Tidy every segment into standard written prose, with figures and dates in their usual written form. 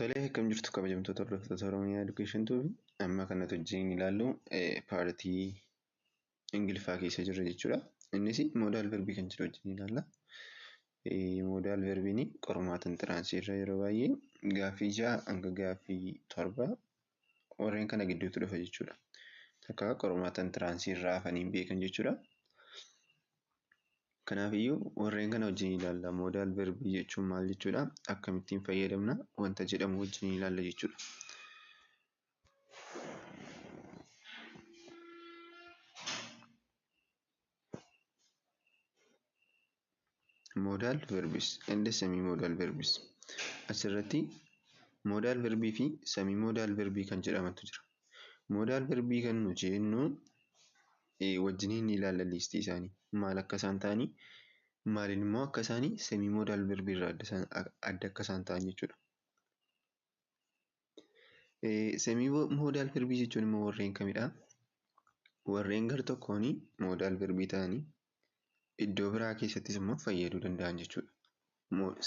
Tolee, akkam jirtu kabajamtoota hordoftoota Oromiyaa Education Tube. Amma kanatti wajjin ilaallu paartii Ingiliffaa keessa jirra jechuudha. Innis moodaal verbii kan jedhu wajjin ilaalla. Moodaal verbiin qormaata intiraansii irra yeroo baay'ee gaaffii 6 hanga gaaffii 7 warreen kana gidduutti dhufa jechuudha. Takka qormaata intiraansii irraa hafaniin beekan jechuudha. Kanaafiyyuu warreen kana wajjin ilaalla. Moodaal verbii jechuun maal jechuudha? Akkamittiin fayyadamna? Wanta jedhamu wajjin ilaalla jechuudha. Modal verbs and semi-modal verbs. Asirratti modal verbii fi semi-modal verbii kan jedhamantu jira. Modal verbii kan nuti jennu wajjiniin ilaalla liistii isaanii. Maal akka isaan ta'anii, maaliin immoo akka isaanii semi-modal verbii irraa adda akka isaan ta'an jechuudha. Semi-modal verbii jechuun immoo warreen kamidha? Warreen gar tokkoon modal verbii ta'anii iddoo biraa keessattis immoo fayyaduu danda'an jechuudha.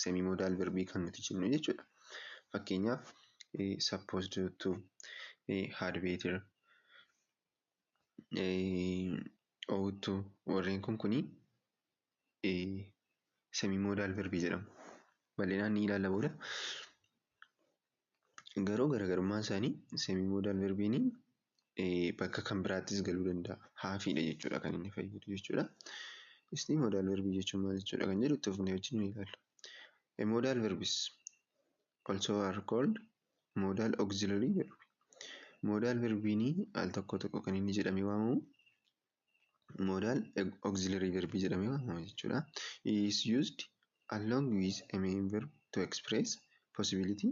Semi-modal verbii kan nuti jennu jechuudha. Fakkeenyaaf supposed to, had better, ought to, warreen kun semi-modal verbii jedhamu. Bal'inaan ni ilaalla booda. Garuu garaagarummaan isaanii semi-modal verbiin bakka kan biraattis galuu danda'a. Haafiidha jechuudha kan inni fayyadu jechuudha. Isni modal verbii jechuun maal jechuudha kan jedhu itti fufnee wajjin ni ilaalla. Modal verbs also are called modal auxiliary verb. Modal verbiin al tokko tokko kan inni jedhamee waamamu modal auxiliary verb jedhamee waamama jechuudha. It is used along with a main verb to express possibility,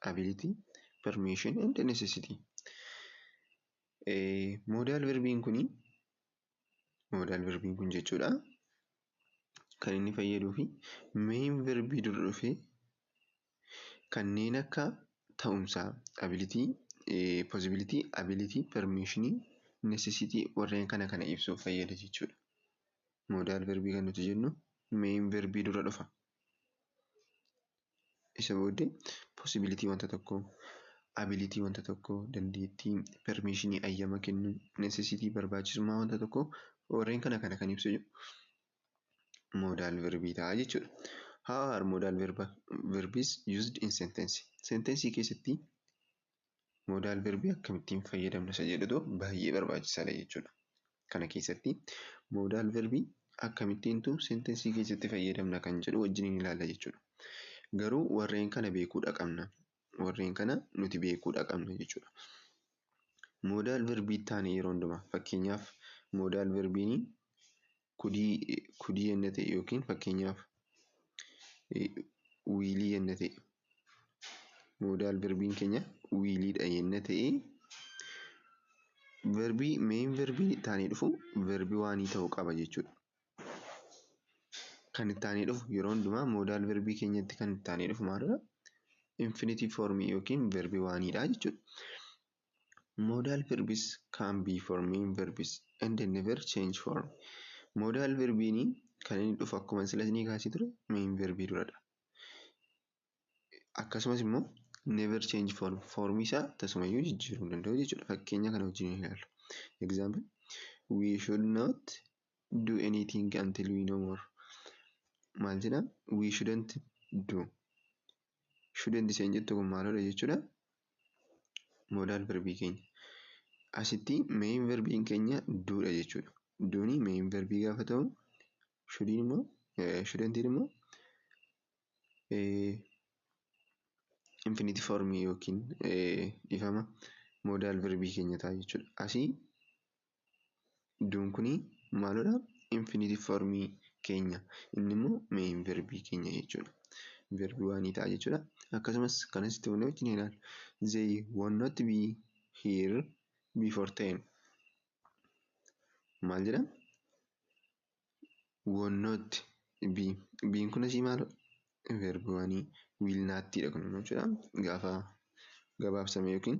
ability, permission and necessity. Modal verbiin kun jechuudha. Kan inni fayyaduu fi main verbii dura dhufee kanneen akka ta'umsaa, ability, possibility, ability, permission, necessity warreen kana ibsuuf fayyada jechuudha. Modal verbii kan nuti jennu main verbii dura dhufa. Isa booddee possibility wanta tokko, ability wanta tokko, dandeettii, permission ayyama kennu, necessity barbaachisummaa wanta tokko warreen kana kan ibsu modal verbii ta'a jechuudha. How are modal verbs used in sentence? Sentence keessatti modal verbii akkamittiin fayyadamna isa jedhutu baay'ee barbaachisaadha jechuudha. Kana keessatti modal verbii akkamittiintu sentence keessatti fayyadamna kan jedhu wajjin ilaalla jechuudha. Garuu warreen kana beekuudha qabna. Warreen kana nuti beekuudha qabna jechuudha. Modal verbii taane yeroo hundumaa fakkeenyaaf modal verbiin kudii yenna ta'e yookiin fakkeenyaaf wiilii yenna ta'e. Modal verbiin keenya wiiliidha yenna ta'e. Verbii main verbii taanee dhufu verbii waanii ta'uu qaba jechuudha. Kan taanee dhufu yeroo hundumaa modal verbii keenyatti kan taanee dhufu maalidha? Infinitive form yookiin verbii waaniidha jechuudha. Modal verbs can be for main verbs and never change form. Modal verbiin kan inni dhufu akkuma silas ni kaasee ture main verbii duradha. Akkasumas immoo never change form. Form isaa tasumayyuu jijjiiruu hin danda'u jechuudha. Fakkeenya kana wajjin ilaalla. Example, we should not do anything until we know more. Maal jedha? We shouldn't do. Shouldn't isheen jettu kun maalidha jechuudha? Modal verbii keenya. Asitti main verbiin keenya doodha jechuudha. Dooni main verbii gaafa ta'u, shouldn't immoo infinitive form yookiin ifama modal verbii keenya ta'a jechuudha. Asii doon kuni maalidha? Infinitive form keenya. Inni immoo main verbii keenya jechuudha. Verbii waanii ta'a jechuudha. Akkasumas kanasitti hunda wajjin ilaalla. They will not be here before 10. Maal jedha? Will not be. Biin kun asii maalidha? Verbii waanii will not'dha kun jechuudha. Gaafa gabaabsame yookiin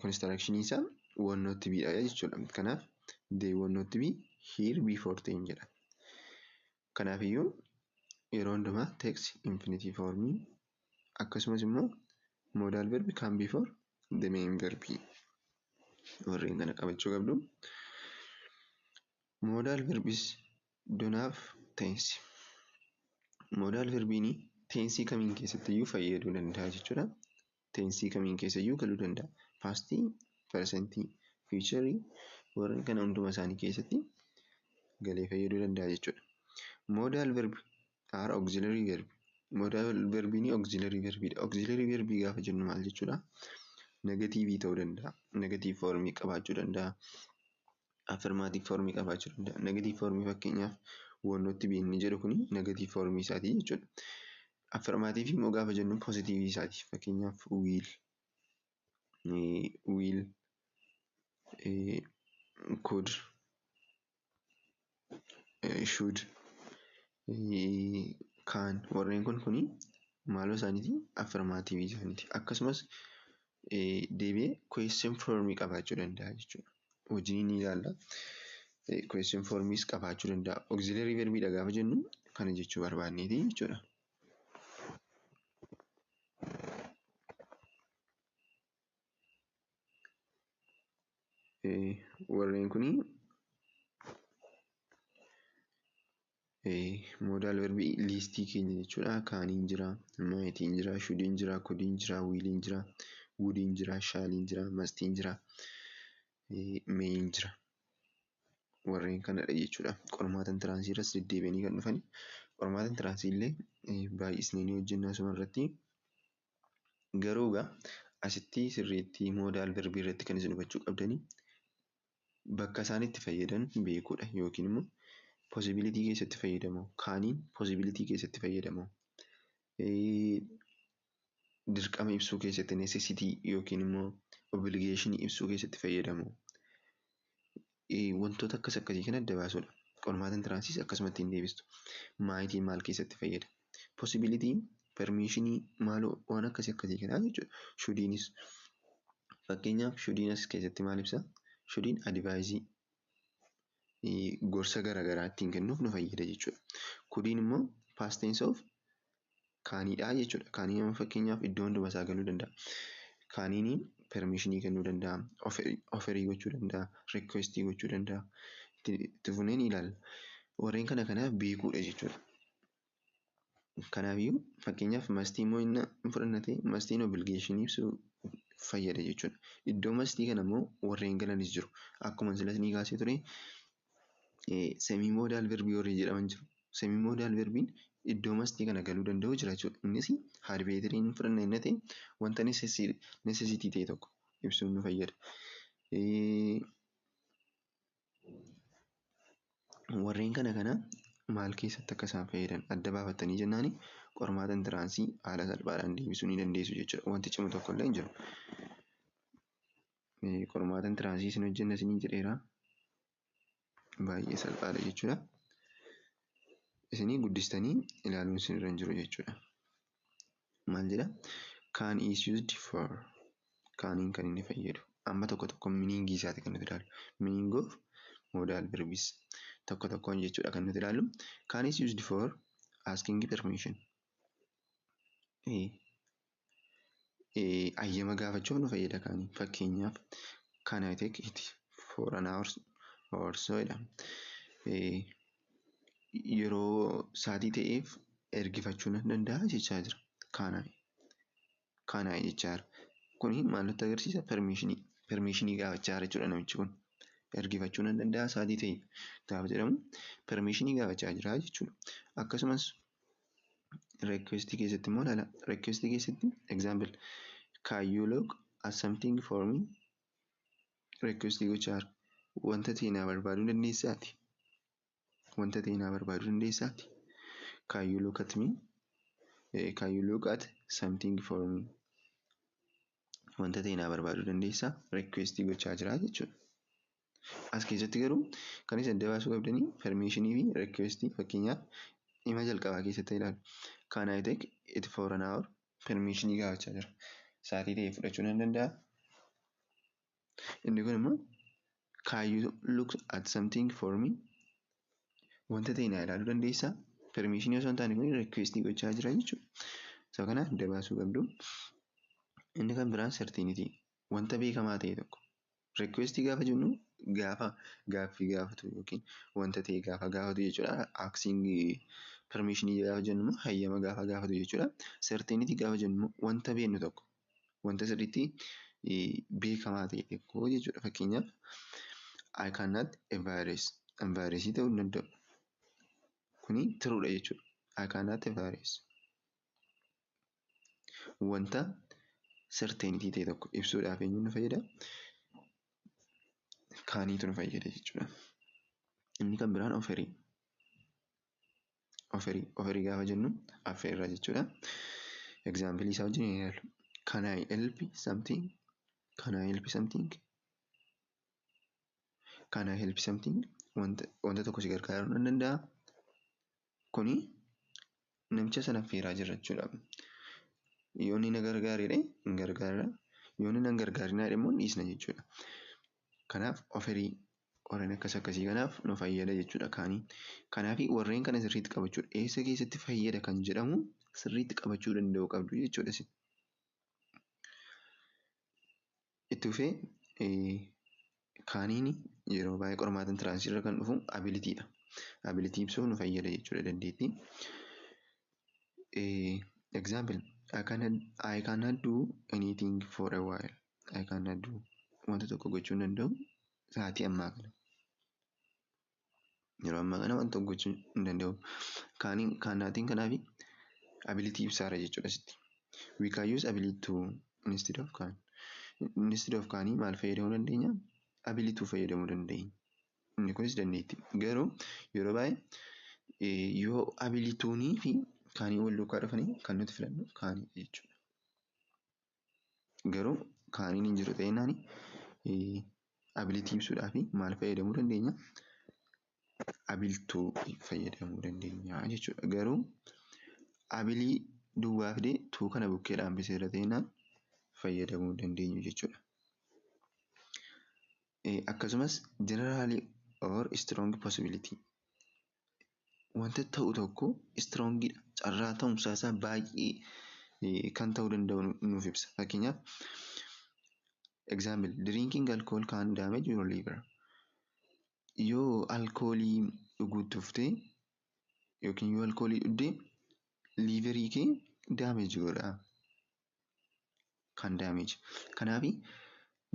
construction isaa will not be dha jechuudha. Kanaaf they will not be here before 10 jedha. Kanaafiyyuu yeroo hundumaa text infinitive form akkasumas immoo Modal verb come before the main verb. Warreen kana qabachuu qabdu. Modal verbs don't have tense. Modal verbiin tensii kamiin keessattiyyuu fayyaduu danda'a jechuudha. Tensii kamiin keessayyuu galuu danda'a. Paastii, presentii, fiicharii warreen kana hunduma isaanii keessatti galee fayyaduu danda'a jechuudha. Modal verb are auxiliary verb. Modal verbiin auxiliary verbiidha. Auxiliary verbii gaafa jennu maal jechuudha? Negatiivii ta'uu danda'a. Negatiiv foormii qabaachuu danda'a. Affirmaatiቭ foormii qabaachuu danda'a. Negatiiv foormii fakkeenyaaf wantooti inni jedhu kuni negatiiv foormii isaati jechuudha. Affirmaatiivii immoo gaafa jennu poozitiivii isaati. Fakkeenyaaf will, could, should, can warreen kuni maaloo isaaniiti? Affirmaatiivii isaaniiti. Akkasumas deebi'ee question foormii qabaachuu danda'a jechuudha. Hojiin ni ilaalla. Question formiis qabaachuu danda'a. Auxiliary verbiidha gaafa jennu kana jechuu barbaanneeti jechuudha. Warreen kuni modal verbii liistii keenya jechuudha. Kaaniin jira, maayitiin jira, shudiin jira, kudiin jira, wiiliin jira, wudiin jira, shaaliin jira, mastiin jira, meeyin jira. Warreen kanadha jechuudha. Qormaata intiransii irratti deddeebi'anii kan dhufan. Qormaata intiransii illee baay'isnee ni hojjenna asuma irratti. Garuu asitti sirriitti modal verbii irratti kan isin hubachuu qabdanii bakka isaan itti fayyadan beekuudha yookiin immoo possibility keessatti fayyadamu. Kaaniin possibility keessatti fayyadamu. Dirqama ibsuu keessatti necessity yookiin immoo obligation ibsuu keessatti fayyadamu. Wantoota akkasii kan adda baasuudha. Qormaata intiraansiis akkasumatti hin deebistu. Maayitiin maal keessatti fayyada? Possibilitiin permishinii maaloo waan akkasii kanaa jechuudha. Shudiinis fakkeenyaaf shudiin as keessatti maal ibsa? Shudiin advaayizii gorsa garaagaraa ittiin kennuuf nu fayyada jechuudha. Kudiin immoo past tense of kaaniidha jechuudha. Kaanii amma fakkeenyaaf iddoo hunduma isaa galuu danda'a. Kaaniin permishinii kennuu danda'a. Oferii gochuu danda'a. Requestii gochuu danda'a. Itti fufnee ni ilaalla. Warreen kanaaf beekuudha jechuudha. Kanaafiyyuu fakkeenyaaf mastii immoo inni fudhanna ta'e mastiin obligation ibsuu fayyada jechuudha. Iddoo mastii kana immoo warreen galanis jiru. Akkuma silas ni kaasee ture semi modal verbii warri jedhaman jiru. Semi modal verbiin iddoo mastii kana galuu danda'u jira jechuudha. Innis haadbeetiriin fudhanna inni ta'e wanta necessity ta'e tokko ibsuun nu fayyada. Warreen kana maal keessatti akka isaan fayyadan adda baafattanii jennaani qormaata intiransii haala salphaadhaan deebisuu ni dandeessu jechuudha. Wanti cimu tokko illee hin jiru. Qormaata intiransii isin hojjenna isinii jedheera. Baay'ee salphaadha jechuudha. Isinii guddistanii ilaaluun isinirra hin jiru jechuudha. Maal jedha? Can is used for. Kaaniin kan inni fayyadu. Amma tokko miniingii isaati kan nuti ilaallu. Meaning of modal verbs. Tokkoon jechuudha kan nuti ilaallu. Can is used for asking permission. Ayyama gaafachuuf nu fayyada kaanii. Fakkeenyaaf can I take it for an hour or so jedhama. Yeroo saatii ta'eef ergifachuu nan danda'a jechaa jira. Can I jechaa jira. Kuni maal nutti agarsiisa? Permishinii gaafachaa jira jechuudha namichi kun. Ergifachuu nan danda'a saatii ta'eef gaafa jedhamu permishinii gaafachaa jira jechuudha. Akkasumas requestii keessatti immoo ilaala. Requestii keessatti example can you look at something for me? Requestii gochaa jira. Wanta ta'e naa barbaaduu dandeessaati. Can you look at me? Can you look at something for me? Wanta ta'e naa barbaaduu dandeessaa? Requestii gochaa jira jechuudha. As keessatti garuu kan isin adda baasuu qabdanii permishinii fi requestii fakkeenyaaf dhimma jalqabaa keessatti ilaalu. Can I take it for an hour? Permishinii gaafachaa jira. Saatii ta'e fudhachuu nan danda'a. Inni kun immoo can you look at something for me? Wanta ta'e naa ilaaluu dandeessaa? Permishinii osoo hin taane kun requestii gochaa jira jechuudha. Isa kana adda baasuu qabdu. Inni kan biraan certainty wanta beekamaa ta'e tokko. Request gaafa jennu gaaffii gaafatu yookiin wanta ta'e gaafa gaafatu jechuudha. Asking permission gaafa jennu immoo hayyama gaafa gaafatu jechuudha. Certainty gaafa jennu immoo wanta beeknu tokko wanta sirriitti beekamaa ta'e tokko jechuudha. Fakkeenyaaf I cannot embarrass ta'uu hin danda'u. Kuni tiruudha jechuudha. I cannot embarrass. Wanta certainty ta'e tokko ibsuudhaaf eenyuun nu fayyada? Kaaniitu nu fayyada jechuudha. Inni kan biraan oferii. Oferii gaafa jennu affeerraa jechuudha. Example isaa wajjin ilaallu. Can I help something? Can I help something? Can I help something? Wanta tokko si gargaaruu nan danda'a. Kuni namicha sana affeeraa jira jechuudha. Yoo inni na gargaaredha hin gargaara. Yoo inni na hin gargaarinadha immoo dhiisna jechuudha. Kanaaf oferii warreen akkasii kanaaf nu fayyada jechuudha kaanii. Kanaaf warreen kana sirriitti qabachuudha. Eessa keessatti fayyada kan jedhamu sirriitti qabachuu danda'uu qabdu jechuudha. Itti fufee kaaniin yeroo baay'ee qormaata intiransii irra kan dhufu abilitiidha. Abilitii ibsuuf nu fayyada jechuudha dandeettii. Example I cannot do anything for a while. I cannot do wanta tokko gochuu hin danda'u sa'aatii ammaa kana. Yeroo ammaa kana wanta tokko gochuu hin danda'u. Kaanaatiin kanaaf abilitii ibsaara jechuudha sitti. We can use ability to instead of can. Instead of kaanii maal fayyadamuu dandeenya? Ability fayyadamuu dandeenya. Inni kunis dandeetti. Garuu yeroo baay'ee yoo abilituunii fi kaanii wal duukaa dhufanii kan nuti filannu kaanii jechuudha. Garuu kaaniin hin jiru ta'inaan abilitii ibsuudhaaf maal fayyadamuu dandeenya? Abiltuu fayyadamuu dandeenya jechuudha. Garuu abilii duwwaa fidee tuu kana bukkeedhaan biseera ta'inaan fayyadamuu dandeenyu jechuudha. Akkasumas generally or strong possibility. Wanta ta'u tokko strongidha. Carraa ta'umsaa isaa baay'ee kan ta'uu danda'u nuuf ibsa. Fakkeenyaaf example drinking alcohol can damage your liver. Yoo alkoolii dhuguutti dhuftee yookiin yoo alkoolii dhugdee liiverii kee damage godha. Kan damage. Kanaaf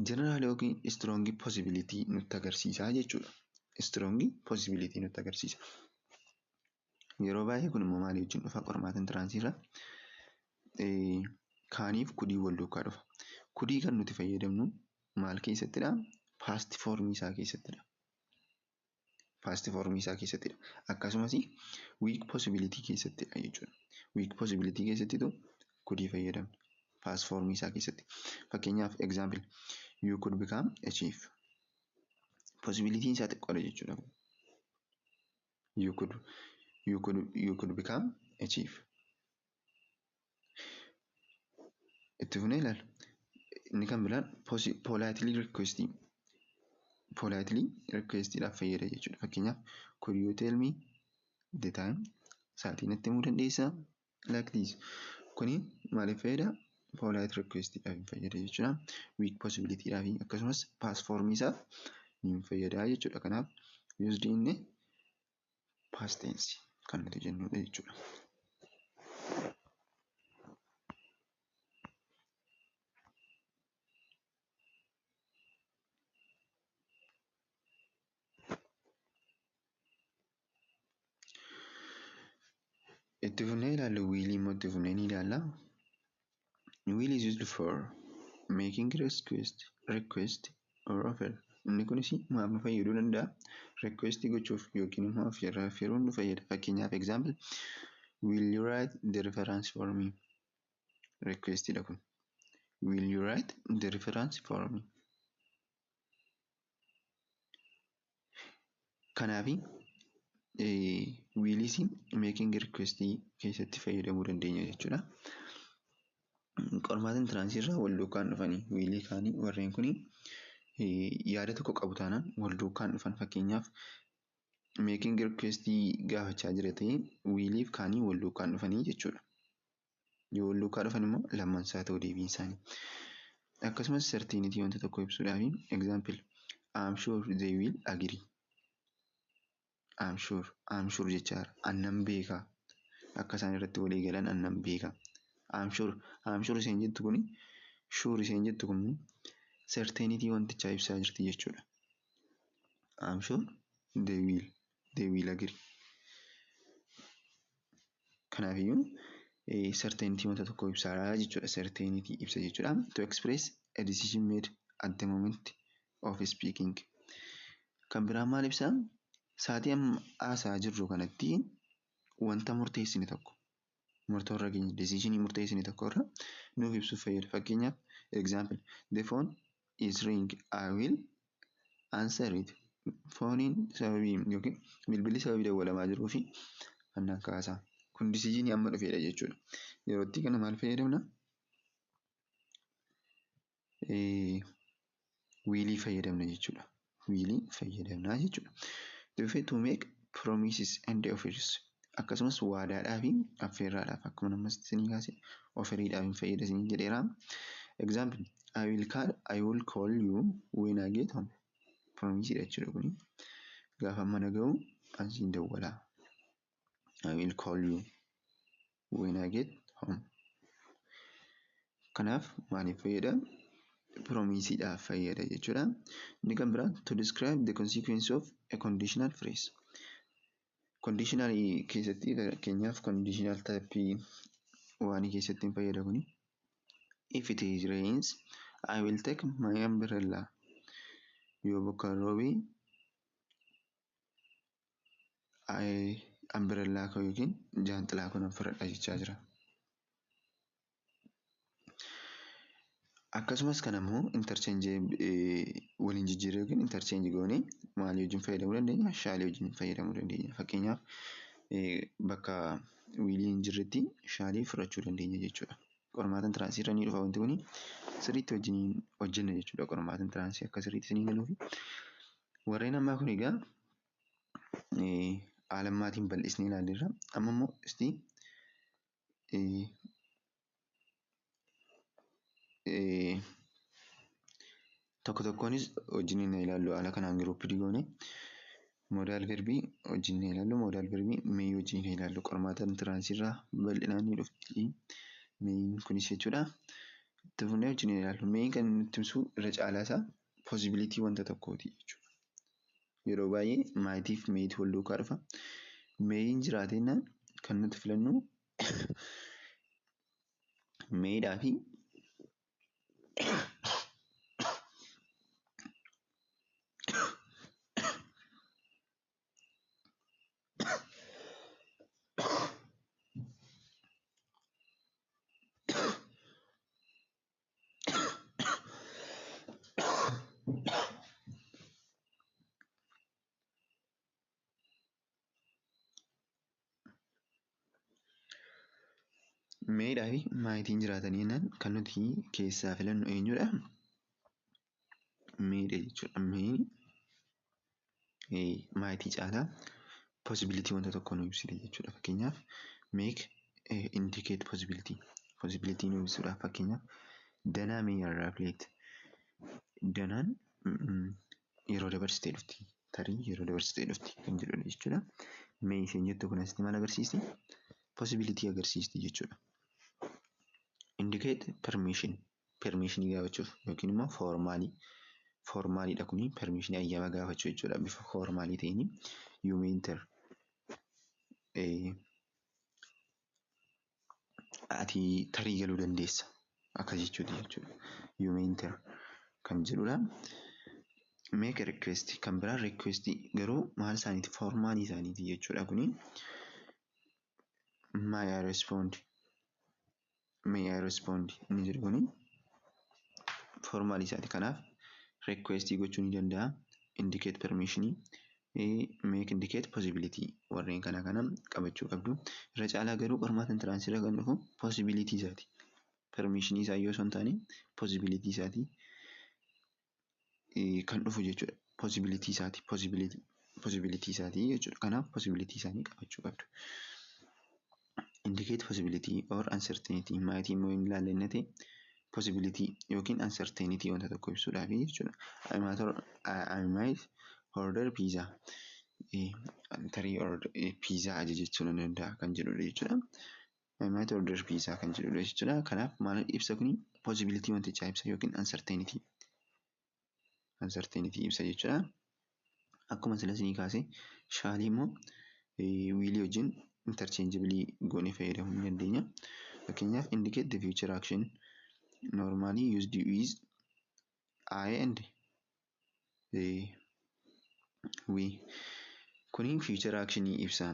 general yookiin strong possibility nutti agarsiisa jechuudha. Strong possibility nutti agarsiisa. Yeroo baay'ee kun immoo maalii wajjin dhufa qormaata intiransii irra? Kaaniif kudii wal duukaa dhufa. Kudii kan nuti fayyadamnu maal keessattidha? Past formii isaa keessattidha. Past formii isaa keessattidha. Akkasumas weak possibility keessattidha jechuudha. Weak possibility keessattitu kudii fayyadamna. Past formii isaa keessatti. Fakkeenyaaf example you could become a chief. Possibility isaa xiqqoodha jechuudha. You could become a chief. Itti fufnee ilaalu. Inni kan biraan politely request. Politely requestidhaaf fayyada jechuudha. Fakkeenyaaf could you tell me the time? Sa'aatii natti himuu dandeessaa? Like this. Kuni maaliif fayyada? Polite requestidhaaf fayyada jechuudha. Weak possibilityidhaaf akkasumas past formii isaaf ni fayyada jechuudha. Kanaaf used in past tense kan nuti jennudha jechuudha. Itti fufnee ilaallu will immoo itti fufnee ni ilaalla. Will is used for making request or offer. Inni kunis maal nu fayyaduu danda'a? Request gochuuf yookiin immoo affeeruun nu fayyada. Fakkeenyaaf example will you write the reference for me? Requestidha kun. Will you write the reference for me? Kanaafi will is making request keessatti fayyadamuu dandeenya jechuudha. Qormaata intiransii irraa wal duukaan dhufanii wiilii kaanii warreen kuni yaada tokko qabu taanaan wal duukaan dhufan. Fakkeenyaaf making request gaafachaa jira ta'ee wiiliif kaanii wal duukaan dhufanii jechuudha. yoo wal duukaa dhufan immoo lammansaa ta'uu deebiin isaanii. Akkasumas certainty wanta tokko ibsuudhaaf example I'm sure they will agree. I'm sure jechaadha. Annan beeka. Akka isaan irratti walii galan annan beeka. I'm sure isheen jettu kuni sure isheen jettu kun certainty wantichaa ibsaa jirti jechuudha. I'm sure they will agree. Kanaafiyyuu certainty wanta tokko ibsaadha jechuudha. Certainty ibsa jechuudha. To express a decision made at the moment of speaking. Kan biraa maal ibsaa? Saatii amma haasaa jirru kanatti wanta murteessine tokko murtoorra keenya decisionii murteessine tokko irra nuuf ibsuuf fayyada. Fakkeenyaaf example the phone is ring I will answer it. Fooniin sababii yookiin bilbilli sababii dawwalamaa jiruu fi annaan kaasaa. Kun decisionii amma dhufeedha jechuudha. Yerootti kana maal fayyadamna? Wiilii fayyadamna jechuudha. Wiilii fayyadamna jechuudha. To make promises and offers. Akkasumas waadaadhaa fi affeerraadhaaf akkuma namas isinii kaase offeriidhaaf hin fayyada isinii jedheera. Example I will call you when I get home. Promisidha jechuudha kuni. Gaafa mana ga'u ansiin dawwalaa. I will call you when I get home. Kanaaf maaliif fayyada? Promisidhaaf fayyada jechuudha. Inni kan biraa to describe the consequence of a conditional phrase. Conditional keessatti fakkeenyaaf conditional type waan keessatti hin fayyada kuni. If it rains, I will take my umbrella. Yoo bokkaan roobe umbrella koo yookiin jaanxilaa koo nan fudhadha jechaa jira. Akkasumas kan ammoo interchange waliin jijjiiruu yookiin interchange goonee maalii wajjin fayyadamuu dandeenya? Shaalii wajjin fayyadamuu dandeenya. Fakkeenyaaf bakka wiilii hin jirretti shaalii fudhachuu dandeenya jechuudha. Qormaatan tiraansii irra ni dhufa wanti kuni sirriitti wajjin hojjenna jechuudha. Qormaatan tiraansii akka sirriitti isinii galuufi. Warreen ammaa kun egaa haalammaatiin bal'isnee ilaalleerra. Amma immoo tokko tokkoonis wajjin hin ilaallu haala kanaan giruuppii goone moodaal verbii wajjin hin ilaallu moodaal verbii mee wajjin hin ilaallu qormaatan tiraansii irraa bal'inaan ni dhufti meeyin kunis jechuudha. Itti fufnee wajjin hin ilaallu meeyin kan nutti ibsu irra caalaa isaa possibility wanta tokkooti jechuudha. Yeroo baay'ee maayitiif meeyitu wal duukaa dhufa. Meeyin jiraatennaan kan nuti filannu meeyidhaa fi meeyidhaa fi maayitiin jiraatanii jennaan kan nuti keessaa filannu eenyudha? Meeyidha jechuudha. Meeyin maayitii caalaa possibility wanta tokko nu ibsite jechuudha. Fakkeenyaaf make indicate possibility. Possibility nu ibsuudhaaf fakkeenyaaf danaa mee irraa plate. Danaan yeroo dabarsitee dhufti. Tarii yeroo dabarsitee dhufti kan jedhudha jechuudha. Mee isheen jettu kun asitti maal agarsiisti? Possibility agarsiisti jechuudha. Indicate permission. Permission gaafachuuf yookiin immoo formaaliidha kuni permission ayyama gaafachuu jechuudha. Bifa formaalii ta'een you may enter. Ati tarii galuu dandeessa akka jechuudha jechuudha. You may enter kan jedhudha. Make a request kan biraa request garuu maal isaaniiti formaalii isaaniiti jechuudha kuni. May I respond inni jedhu kuni formaalii isaati. Kanaaf request gochuu ni danda'a. Indicate permission make indicate possibility warreen kana qabachuu qabdu. Irra caalaa garuu qormaata tiraansii irra kan dhufu possibility isaati. Permission isaa yoo osoo hin taane possibility isaati kan dhufu jechuudha. Possibility isaati jechuudha. Kanaaf possibility isaanii qabachuu qabdu. indicate possibility or uncertainty. Might immoo hin ilaallennate possibility yookiin uncertainty wanta tokko ibsuudhaafi jechuudha. I might order pizza. Tarii pizza ajajachuu nan danda'a kan jedhudha jechuudha. I might order pizza kan jedhudha jechuudha. Kanaaf maal ibsa kuni possibility wantichaa ibsa yookiin uncertainty ibsa jechuudha. Akkuma sila isinii kaase shaalii immoo wiilii wajjin interchangeably goonee fayyadamuu ni dandeenya. Fakkeenyaaf indicate the future action normally used with I and we. Kuni future action ibsa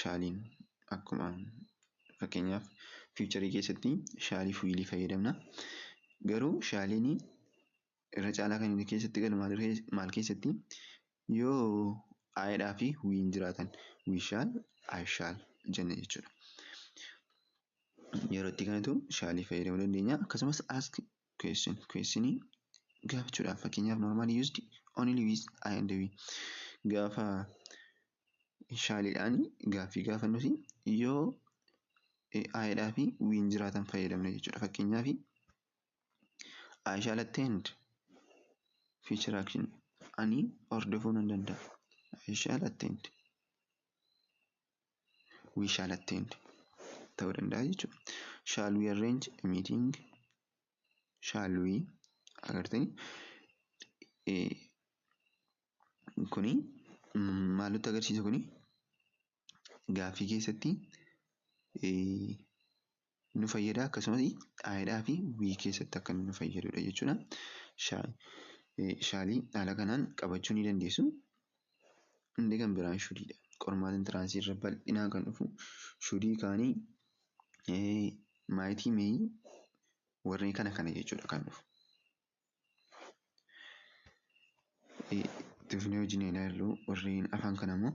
shaaliin akkuma fakkeenyaaf future keessatti shaaliif wiilii fayyadamna. Garuu shaaliin irra caalaa kan inni keessatti galu maal keessatti yoo I'dhaa fi wiin jiraatan we shall, I shall jenna jechuudha. Yeroo itti kanatu shaalii fayyadamuu dandeenya. Akkasumas ask questionii gaafachuudhaaf fakkeenyaaf normally used only with I and we. Gaafa shaaliidhaan gaaffii gaafannuti yoo I'dhaa fi wiin jiraatan fayyadamna jechuudha. Fakkeenyaaf I shall attend future action ani hordofuu nan danda'a. I shall attend. We shall attend ta'uu danda'a jechuudha. Shall we arrange a meeting? Shall we agartanii kuni maal nutti agarsiisa kuni gaaffii keessatti nu fayyada akkasumas I'dhaa fi we keessatti akka nu fayyadudha jechuudha. Shaalii haala kanaan qabachuu ni dandeessu. Inni kan biraan shudiidha. Qormaata intiransii irra bal'inaan kan dhufu shudii kaanii maayitii meeyii warreen kana jechuudha kan dhufu. Tufnee wajjin ilaallu warreen afaan kana immoo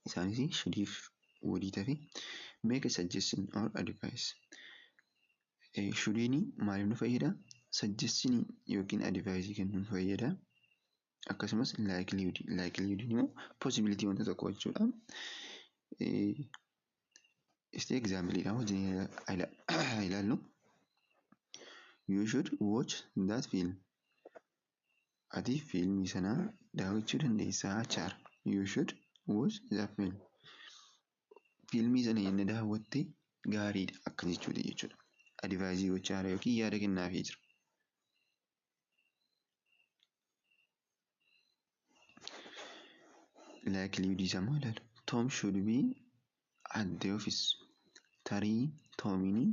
isaanis shudiif wadii tafi make a suggestion or advice. Shudiin maaliif nu fayyada? Suggestion yookiin advice kennuun fayyada. Akkasumas likelihood immoo possibility wanta tokko jechuudha. Exampleidhaan wajjin ilaallu. You should watch that film. Ati fiilmii sana daawwachuu dandeessaa jechaadha. You should watch that film. Fiilmii sana inni daawwatte gaariidha akka jechuudha. Advice gochaadha yookiin yaada kennaafii jira. Likelihood isaa immoo ilaalu. Tom should be at the office. Tarii Toomiin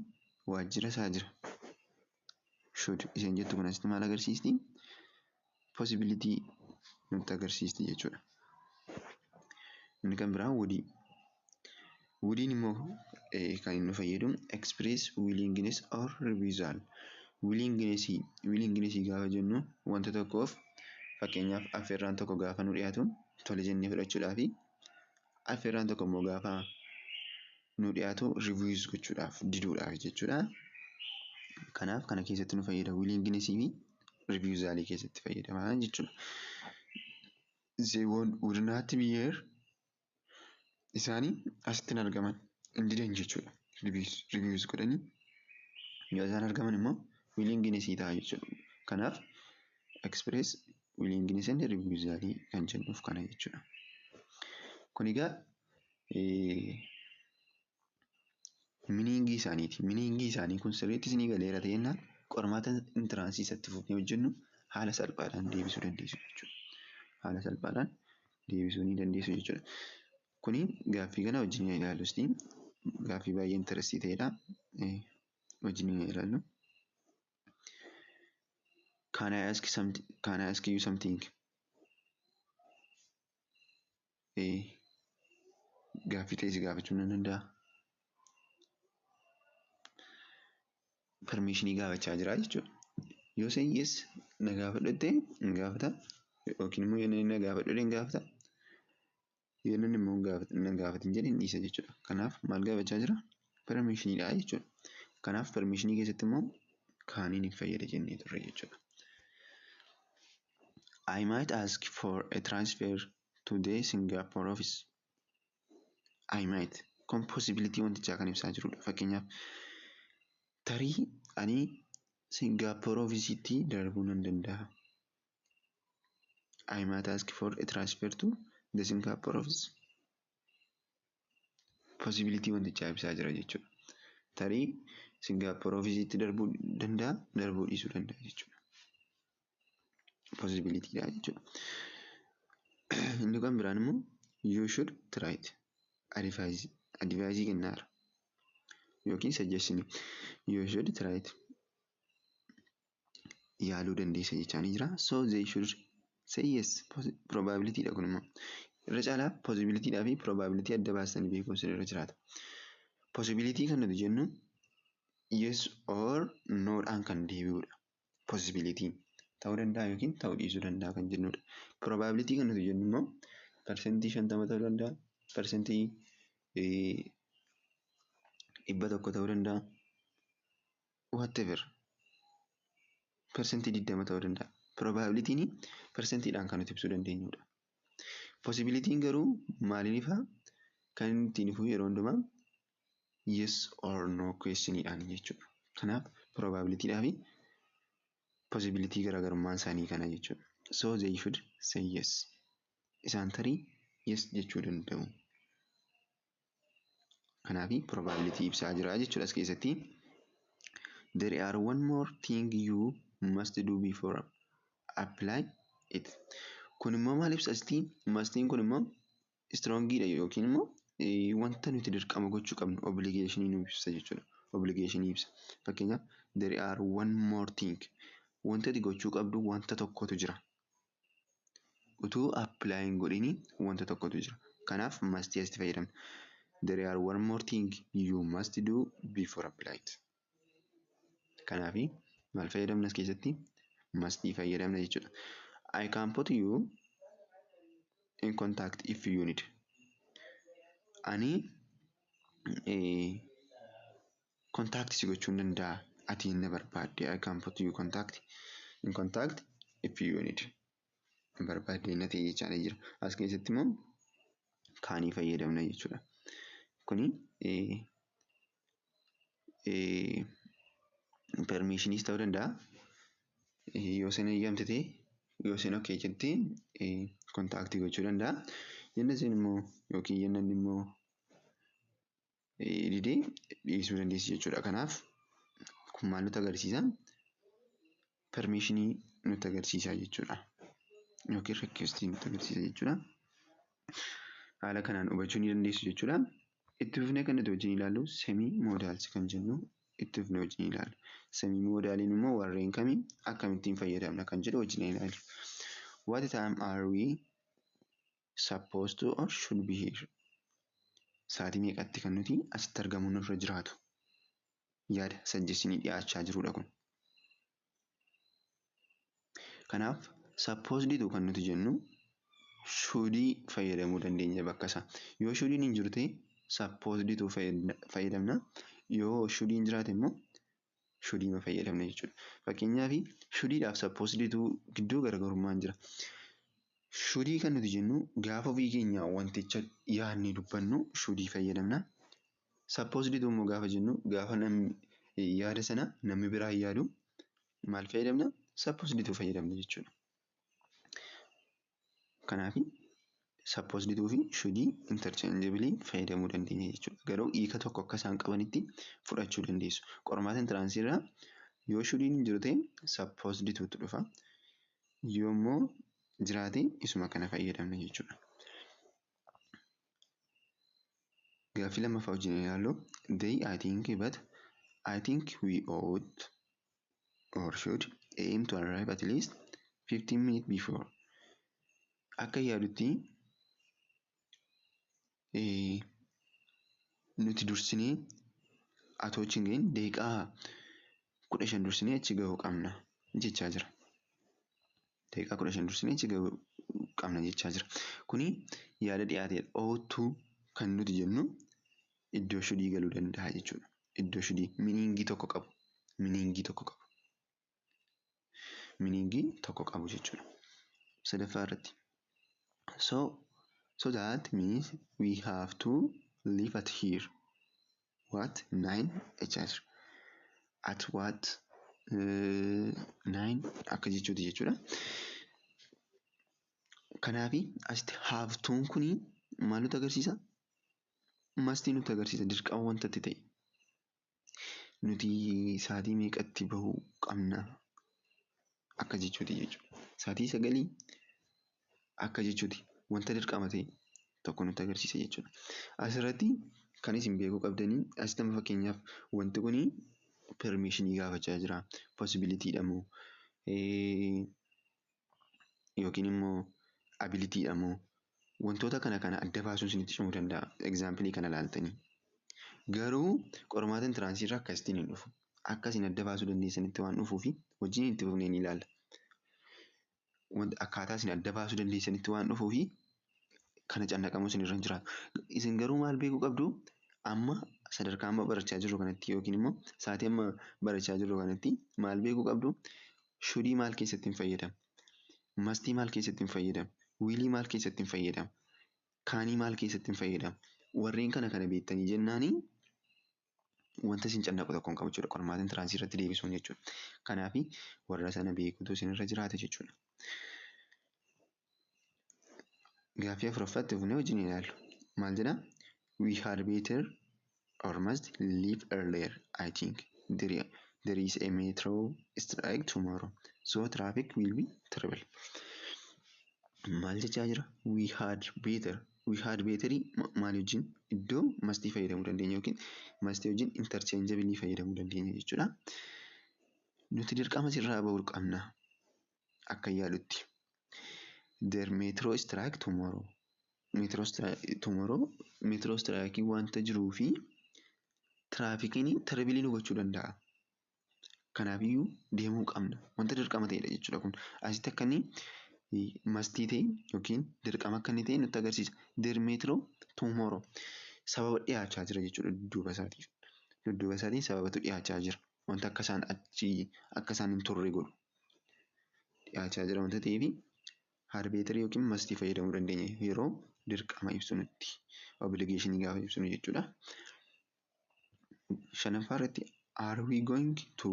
waajjira isaa jira. Should isheen jettu kun asitti maal agarsiisti? Possibility nutti agarsiisti jechuudha. Inni kan biraan woodii. Woodiin immoo kan inni fayyadu express willingness or refusal. Willingness gaafa jennu wanta tokkoof fakkeenyaaf affeerraan tokko gaafa nu dhiyaatu tole jennee fudhachuudhaafi affeerraan tokko immoo gaafa nu dhiyaatu refuse gochuudhaaf diduudhaaf jechuudha. Kanaaf kana keessatti nu fayyada willingness fi refusal keessatti fayyadama jechuudha. They would not be here. Isaanii asitti hin argaman hin didan jechuudha. Refuse godhanii yoo isaan argaman immoo willingness ta'a jechuudha. Kanaaf express willingness and refusal kan jennuuf kana jechuudha. Kun egaa miniingii isaaniiti. Miniingii isaanii kun sirriitti isinii galeera ta'ennaan qormaata intiransii isatti fufnee hojjennu haala salphaadhaan deebisuu dandeessu jechuudha. Haala salphaadhaan deebisuu ni dandeessu jechuudha. Kuni gaaffii kana wajjin ilaallu. Gaaffii baay'ee intarestii ta'edha. Wajjin ilaallu. Can I ask you something? Gaaffii ta'e si gaafachuu nan danda'a. Permishinii gaafachaa jira jechuudha. Yoo ta'e yes na gaafadhu jettee hin gaafata yookiin immoo yoo na gaafadhu hin gaafata. Yoo namni immoo na gaafatin jedhe hin dhiisa jechuudha. Kanaaf maal gaafachaa jira? Permishiniidha jechuudha. Kanaaf permishinii keessatti immoo kaaniin hin fayyada jennee turre jechuudha. I might ask for a transfer to the Singapore office. I might possibility wantichaa kan ibsaa jirudha. Fakkeenyaaf tarii ani Singapore ofisiitti darbuu nan danda'a. I might ask for a transfer to the Singapore office. Possibility wantichaa ibsaa jira jechuudha. Tarii Singapore ofisiitti darbuu danda'a, darbuu dhiisuu danda'a jechuudha. Possibility dha jechuudha. Inni kan biraan immoo you should try it. Advice kennaara yookiin suggestion. You should try it. Yaaluu dandeessa jechaanii jira. So they should say yes. Probability dha kun immoo. Irra caalaa possibility dhaa fi probability adda baasanii beekuun sirriirra jiraata. Possibility kan nuti jennu yes or no dhaan kan deebi'udha. Possibility ta'uu danda'a yookiin ta'uu dhiisuu danda'a kan jennudha. Probability kan nuti jennu immoo persentii 50 ta'uu danda'a, persentii 100 ta'uu danda'a, whatever. Persentii 20 ta'uu danda'a. Probability'n persentiidhaan kan nuti ibsuu dandeenyudha. Possibility'n garuu maaliin ifaa? Kan inni ittiin ifu yeroo hundumaa yes or no questionidhaan jechuudha. Kanaaf probability dhaa fi possibility garaagarummaan isaanii kana jechuudha. So they should say yes. Isaan tarii yes jechuu danda'u. Kanaafi probability ibsaa jira jechuudha as keessatti. There are one more thing you must do before apply it. Kun immoo maal ibsa asitti? Mastiin kun immoo strongidha yookiin immoo wanta nuti dirqama gochuu qabnu obligationii nu ibsa jechuudha. Obligationii ibsa. Fakkeenyaaf there are one more thing. Wanta ati gochuu qabdu wanta tokkotu jira. Utuu apply hin godhini wanta tokkotu jira. Kanaaf mastii asitti fayyadamna. There are one more thing you must do before apply it. Kanaafi maal fayyadamna as keessatti? Mastii fayyadamna jechuudha. I can put you in contact if you need. Ani contact si gochuu hin danda'a ati hin barbaadde. I can put you in contact if you need. Barbaadde na ta'e jechaadha jira. As keessatti immoo kaanii fayyadamna jechuudha. Kuni permissioniis ta'uu danda'a. Yoo isin eeyyamte ta'e yoo isin okay jettee kontaaktii gochuu danda'a. Yenna isin immoo yookiin yenna inni immoo didee dhiisuu dandeessi jechuudha. Kanaaf kun maal nutti agarsiisa? Permissionii nutti agarsiisa jechuudha. Yookiin requestii nutti agarsiisa jechuudha. Haala kanaan hubachuu ni dandeessu jechuudha. Itti fufnee kan nuti wajjin ilaallu semi modals kan jennu itti fufnee wajjin ilaallu. Semi modaliin immoo warreen kamii akkamittiin fayyadamna kan jedhu wajjin ilaallu. What time are we supposed to or should be here? Sa'aatii meeqatti kan nuti asitti argamuu nurra jiraatu? Yaada suggestionii dhiyaachaa jirudha kun. Kanaaf supposed to kan nuti jennu should fayyadamuu dandeenya bakka isaa. Yoo should hin jiru ta'e supposed to fayyadamna. Yoo should hin jiraate immoo should ma fayyadamna jechuudha. Fakkeenyaaf should dhaaf supposed to gidduu garaagarummaan jira. Should kan nuti jennu gaafa ofii keenya wanticha yaadni dubbannu should fayyadamna. Supposed to immoo gaafa jennu gaafa namni yaada sana namni biraa yaadu maal fayyadamna? Supposed to fayyadamna jechuudha. Kanaaf supposed to fi should interchangeably fayyadamuu dandeenya jechuudha. Garuu hiika tokko akka isaan qabanitti fudhachuu dandeessu. Qormaata intiransii irraa yoo should hin jiru ta'e supposed to dhufa. Yoo immoo jiraate isuma kana fayyadamna jechuudha. Gaaffii lammaffaa wajjin ilaallu. I think we ought or should aim to arrive at least 15 minutes before. Akka yaadutti nuti dursinee atoo achi hin gahin daqiiqaa 15 dursinee achi gahuu qabna jechaa jira. Daqiiqaa 15 dursinee achi gahuu qabna jechaa jira. Kuni yaada dhiyaatedha. Ootuu kan nuti jennu iddoo shudii galuu danda'a jechuudha. Iddoo shudii miniingii tokko qabu. Miniingii tokko qabu jechuudha. Sadaffaa irratti. So that means we have to Leave at here. What? 9 jechaa jira. At what? 9 akka jechuuti jechuudha. Kanaafi asitti haaftuun kuni maal nutti agarsiisa? Mastii nutti agarsiisa dirqama wanta ta'e. Nuti sa'aatii meeqatti bahuu qabna akka jechuuti jechuudha. Sa'aatii 9 akka jechuuti wanta dirqama ta'e tokko nutti agarsiisa jechuudha. Asirratti kan isin beekuu qabdanii asitti amma fakkeenyaaf wanti kuni permishinii gaafachaa jira. Possibilityidha moo yookiin immoo abilityidha moo wantoota kana adda baasuun isinitti cimuu danda'a. Example kana ilaaltanii. Garuu qormaata intiraansii irraa akkasitiin hin dhufu. Akka isin adda baasuu dandeessanitti waan dhufuufi wajjin itti fufnee ni ilaalla. Akkaataa isin adda baasuu dandeessanitti waan dhufuufi kana cannaqamuu isin irra hin jiraatu. Isin garuu maal beekuu qabdu? Amma sadarkaa amma barachaa jirru kanatti yookiin immoo sa'aatii amma barachaa jirru kanatti maal beekuu qabdu? Shudii maal keessatti hin fayyadamu? Mastii maal keessatti hin fayyadamu? Wiilii maal keessatti hin fayyadamu? Kaanii maal keessatti hin fayyadamu? Warreen kana beektanii jennaanii wanta isin cannaqu tokko hin qabu jechuudha. Qormaata intiraansii irratti deebisuun jechuudha. Kanaafi warra sana beekuutu isin irra jiraata jechuudha. Gaaffii afuraffaatti fufnee wajjin ilaallu. Maal jedhaa? We had better or must leave earlier. I think there is a metro strike tomorrow, so traffic will be terrible. Maal jechaa jira? We had better maal wajjin iddoo mastii fayyadamuu dandeenya yookiin mastii wajjin interchangeably fayyadamuu dandeenya jechuudha. Nuti dirqama sirraa bahuu qabna akka yaadutti. There metro strike tomorrow. Metro strike wanta jiruu fi tiraafikiin terrible nu gochuu danda'a. Kanaafiyyuu deemuu qabna. Wanta dirqama ta'edha jechuudha kun. Asitti akka inni mastii ta'e yookiin dirqama akka inni ta'e nutti agarsiisa. There metro tomorrow. Sababa dhiyaachaa jira jechuudha dudduuba isaatiin. Dudduuba isaatiin sababatu dhiyaachaa jira. Wanta akka isaan hin turre godhu. Dhiyaachaa jira wanta ta'eefi had better yookiin mastii fayyadamuu dandeenya yeroo dirqama ibsu nutti. Obligationii gaafa ibsinu jechuudha. Shanaffaa irratti are we going to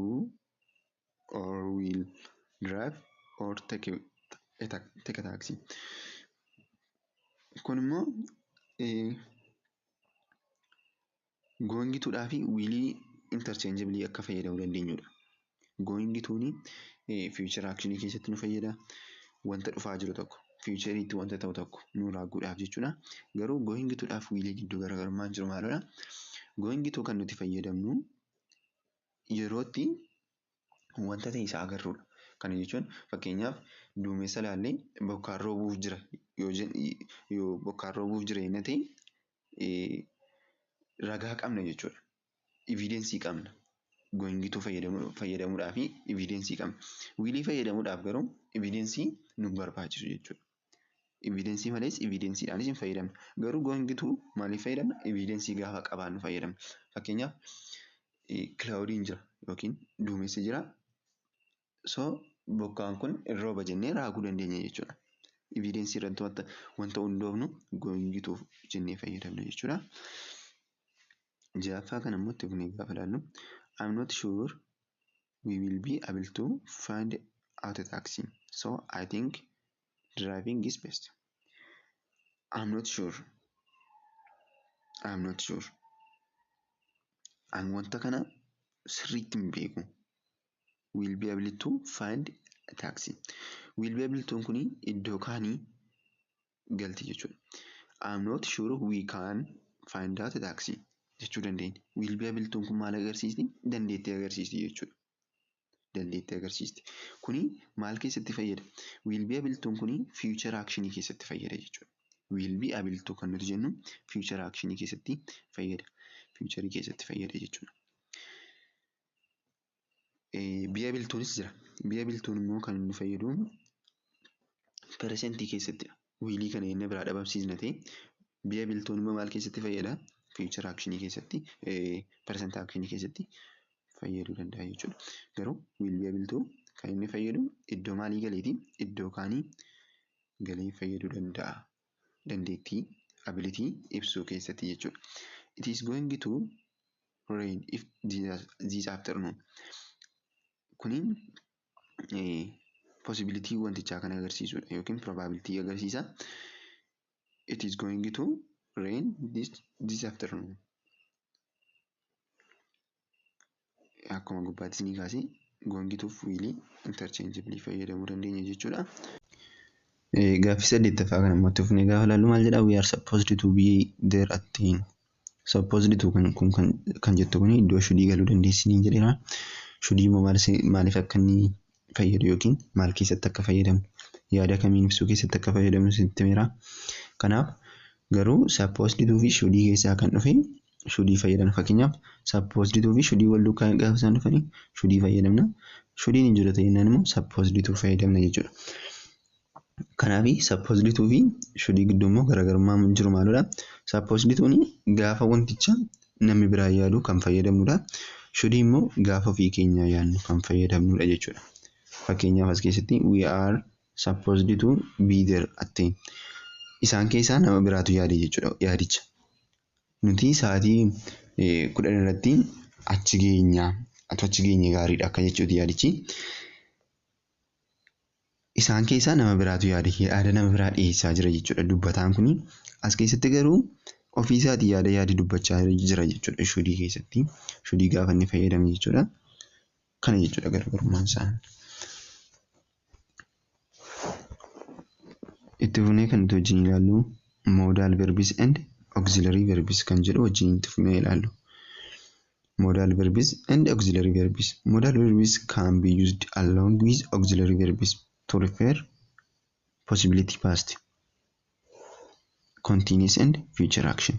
or will drive or take a taxi? Kun immoo going toodhaa fi wiilii interchangeably akka fayyadamuu dandeenyudha. Going tooni future actionii keessatti nu fayyada. Wanta dhufaa jiru tokko futureetti wanta ta'u tokko nu raaguudhaaf jechuudha. Garuu going toodhaaf wiilii gidduu garaagarummaan jiru maalidha? Going to kan nuti fayyadamnu yerootti wanta ta'e isa agarruudha. Kana jechuun fakkeenyaaf duumessa ilaallee bokkaan roobuuf jira yoo bokkaan roobuuf jira inni ta'e ragaa qabna jechuudha. Evidensii qabna. Going to fayyadamuudhaaf evidensii qabna. Wiilii fayyadamuudhaaf garuu evidensii nu barbaachisu jechuudha. Evidensii malees evidensiidhaanis hin fayyadamna. Garuu going to maaliif fayyadamna? Evidensii gaafa qabaannu fayyadamna. Fakkeenyaaf cloudiin jira yookiin duumessi jira. So bokkaan kun in rooba jennee raaguu dandeenya jechuudha. Evidensii irratti wanta hundoofnu going to jennee fayyadamna jechuudha. Ja'affaa kana immoo itti fufnee gaafa ilaallu I'm not sure we will be able to find out a taxi. So I think driving is best. I'm not sure. An wanta kana sirriitti hin beeku. We'll be able to find a taxi. We'll be able to kuni iddoo kaanii galti jechuudha. I'm not sure we can find out a taxi jechuu dandeenya. We'll be able to kun maal agarsiisti? Dandeettii agarsiisti jechuudha. Dandeettii agarsiisti. Kuni maal keessatti fayyada? We'll be able to kuni future actionii keessatti fayyada jechuudha. We'll be able to kan nuti jennu future actionii keessatti fayyada. Future keessatti fayyada jechuudha. Be able to'nis jira. Be able to immoo kan inni fayyadu presentii keessattidha. Wiilii kana inni biraa dhabamsiisna ta'e be able to immoo maal keessatti fayyada? Future actionii keessatti present actionii keessatti fayyaduu danda'a jechuudha. Garuu will be able to kan inni fayyadu iddoo maalii galeeti? Iddoo kaanii galee fayyaduu danda'a. Dandeettii ability ibsuu keessatti jechuudha. It is going to rain if this afternoon. Kuniin possibility wantichaa kan agarsiisudha yookiin probability agarsiisa. It is going to rain this afternoon. Akkuma gubbaatti ni kaase going to will interchangeably fayyadamuu dandeenya jechuudha. Gaaffii 8ffaa kana immoo tufnee gaafa ilaallu maal jedha? We are supposed to be there at 10. Supposed to kan jettu kun iddoo shudii galuu dandeessanii jedhera. Shudii immoo maaliif akka inni fayyadu yookiin maal keessatti akka fayyadamu yaada kamiin ibsuu keessatti akka fayyadamu sitti himera. Kanaaf garuu supposed to fi shudii keessaa kan dhufe shudii fayyadamna. Fakkeenyaaf supposed to fi shudii wal duukaa gaafa isaan dhufanii shudii fayyadamna. Shudiin hin jiru ta'inaan immoo supposed to fayyadamna jechuudha. Kanaaf supposed to fi shudii gidduu immoo garaagarummaa jiru maalidha? Supposed to gaafa wanticha namni biraa yaadu kan fayyadamnudha. Shudii immoo gaafa ofii keenya yaadnu kan fayyadamnudha jechuudha. Fakkeenyaaf as keessatti we are supposed to be there at 10. Isaan keessaa nama biraatu yaade jechuudha yaadicha. Nuti sa'aatii 10 irratti achi geenye gaariidha akka jechuuti yaadichi. Isaan keessaa nama biraatu yaada nama biraa dhiyeessaa jira jechuudha dubbataan kuni. As keessatti garuu ofii isaatii yaada dubbachaa jira jechuudha shudii keessatti. Shudii gaafa inni fayyadame jechuudha. Kana jechuudha garaagarummaan isaa. Itti fufnee kan nuti wajjin ilaallu modal verbs and auxiliary verbs kan jedhu wajjin itti fufnee ilaallu. Modal verbs and auxiliary verbs. Modal verbs can be used along with auxiliary verbs to refer possibility past, continuous and future action.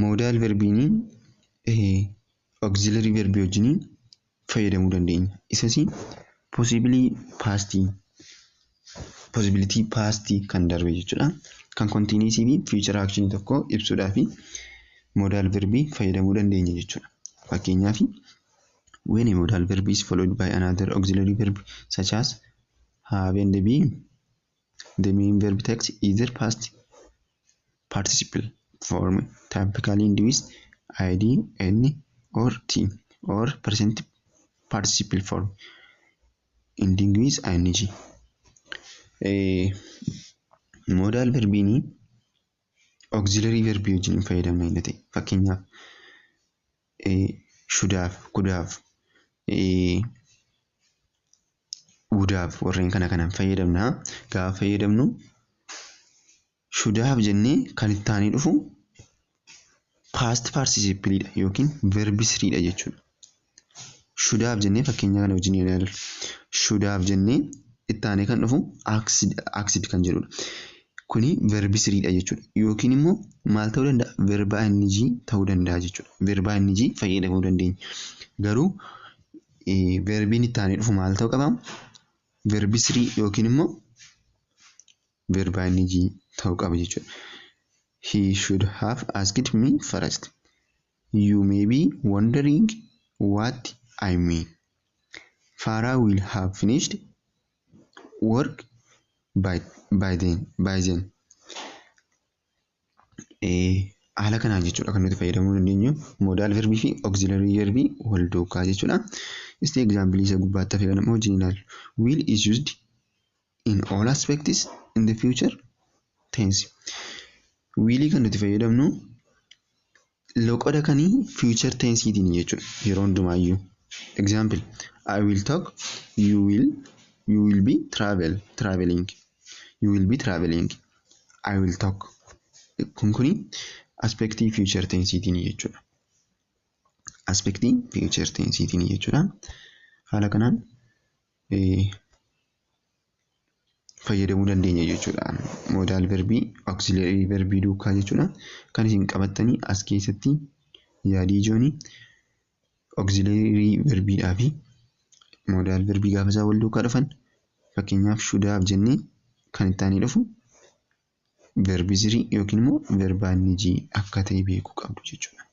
Modal verbiin auxiliary verb wajjin fayyadamuu dandeenya. Isas possibility past kan darbe jechuudha. Kan continuous fi future action tokko ibsuudhaaf modal verbii fayyadamuu dandeenya jechuudha. Fakkeenyaaf when a modal verb is followed by another auxiliary verb such as have and be, the main verb takes either past participle form, typically ending with id, n or t, or present participle form ending with ing. Modal verbiin auxiliary verb wajjin fayyadamna inni ta'e. Fakkeenyaaf shudhaaf, kudhaaf, wudaaf warreen kanaan fayyadamna. Gaafa fayyadamnu shudhaaf jennee kan itti aanee dhufu past participle dha yookiin verb 3 dha jechuudha. Shudhaaf jennee fakkeenya kana wajjin ilaallu. Shudhaaf jennee itti aanee kan dhufu acid kan jedhudha. Kuni verb 3 dha jechuudha. Yookiin immoo maal ta'uu danda'a? Verb ing ta'uu danda'a jechuudha. Verb ing fayyadamuu dandeenya. Garuu verbiin itti aanee dhufu maal ta'uu qaba? Verb 3 yookiin immoo verb ing ta'uu qaba jechuudha. He should have asked me first. You may be wondering what I mean. Farah will have finished work by then. Haala kanaan jechuudha kan nuti fayyadamuu dandeenyu modal verbii fi auxiliary verbii wal duukaa jechuudha. Isti example isa gubbaatti hafe kana wajjin ilaallu. Will is used in all aspects in the future tense. Will kan nuti fayyadamnu loqoda kanii future tenseetiin jechuudha yeroo hundumaayyuu. Example, I will talk, you will be traveling. You will be traveling. I will talk. Kuni aspectii future tenseetiin jechuudha. Aspectii future tenseetiin jechuudha. Haala kanaan fayyadamuu dandeenya jechuudha. Modal verbii auxiliary verbii duukaa jechuudha. Kan isin qabattanii as keessatti yaadii ijooni auxiliary verbiidhaa fi modal verbii gaafa isaa wal duukaa dhufan fakkeenyaaf shudhaaf jennee kan itti aanee dhufu verb 3 yookiin immoo verb ing akka ta'e beekuu qabdu jechuudha.